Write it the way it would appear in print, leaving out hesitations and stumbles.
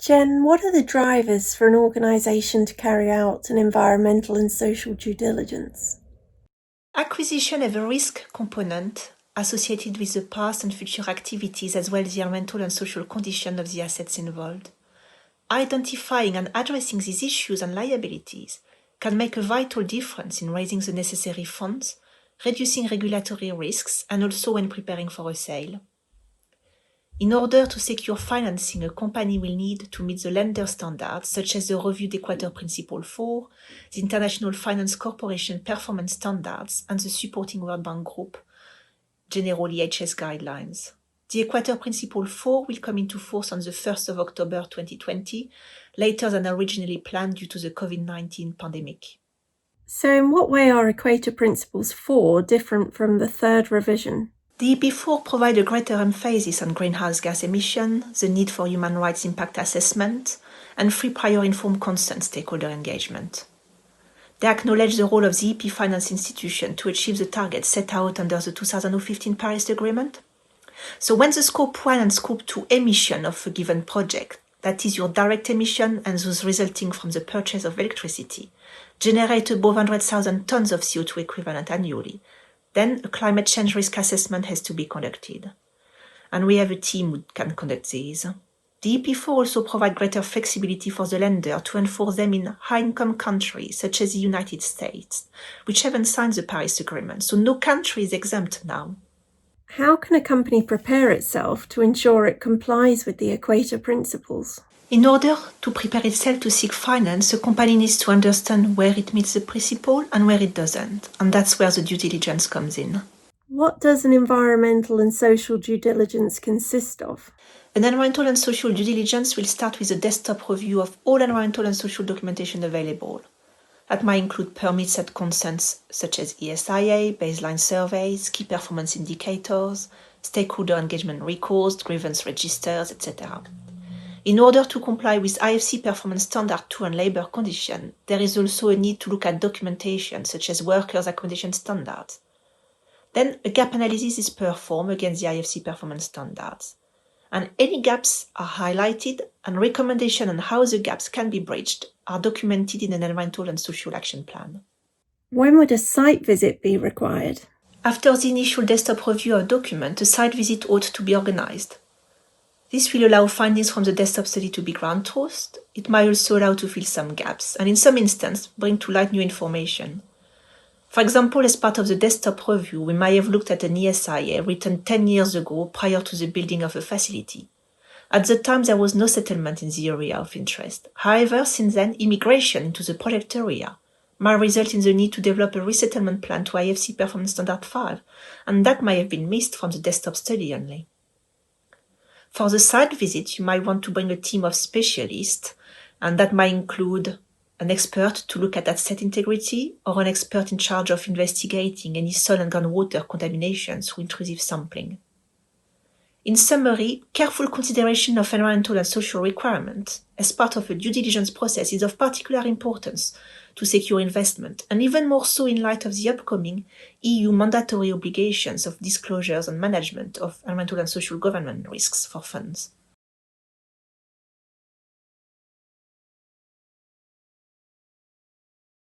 Jen, what are the drivers for an organisation to carry out an environmental and social due diligence? Acquisition have a risk component associated with the past and future activities as well as the environmental and social condition of the assets involved. Identifying and addressing these issues and liabilities can make a vital difference in raising the necessary funds, reducing regulatory risks, and also when preparing for a sale. In order to secure financing, a company will need to meet the lender standards such as the reviewed Equator Principle 4, the International Finance Corporation Performance Standards, and the supporting World Bank Group General EHS guidelines. The Equator Principle 4 will come into force on the 1st of October 2020, later than originally planned due to the COVID-19 pandemic. So in what way are Equator Principles 4 different from the third revision? The EP4 provide a greater emphasis on greenhouse gas emission, the need for human rights impact assessment, and free prior informed consent stakeholder engagement. They acknowledge the role of the EP finance institution to achieve the targets set out under the 2015 Paris Agreement. So when the Scope 1 and Scope 2 emission of a given project, that is your direct emission and those resulting from the purchase of electricity, generate above 100,000 tons of CO2 equivalent annually, then a climate change risk assessment has to be conducted. And we have a team who can conduct these. The EP4 also provide greater flexibility for the lender to enforce them in high-income countries such as the United States, which haven't signed the Paris Agreement, so no country is exempt now. How can a company prepare itself to ensure it complies with the Equator Principles? In order to prepare itself to seek finance, a company needs to understand where it meets the principle and where it doesn't, and that's where the due diligence comes in. What does an environmental and social due diligence consist of? An environmental and social due diligence will start with a desktop review of all environmental and social documentation available. That might include permits and consents such as ESIA, baseline surveys, key performance indicators, stakeholder engagement records, grievance registers, etc. In order to comply with IFC Performance Standard 2 and labor condition, there is also a need to look at documentation such as workers' accommodation standards. Then a gap analysis is performed against the IFC performance standards. And any gaps are highlighted, and recommendations on how the gaps can be bridged are documented in an environmental and social action plan. When would a site visit be required? After the initial desktop review of document, a site visit ought to be organized. This will allow findings from the desktop study to be ground truthed. It might also allow to fill some gaps, and in some instances, bring to light new information. For example, as part of the desktop review, we might have looked at an ESIA written 10 years ago prior to the building of a facility. At the time, there was no settlement in the area of interest. However, since then, immigration into the project area might result in the need to develop a resettlement plan to IFC Performance Standard 5, and that might have been missed from the desktop study only. For the site visit, you might want to bring a team of specialists, and that might include an expert to look at asset integrity or an expert in charge of investigating any soil and groundwater contamination through intrusive sampling. In summary, careful consideration of environmental and social requirements as part of a due diligence process is of particular importance to secure investment, and even more so in light of the upcoming EU mandatory obligations of disclosures and management of environmental and social governance risks for funds.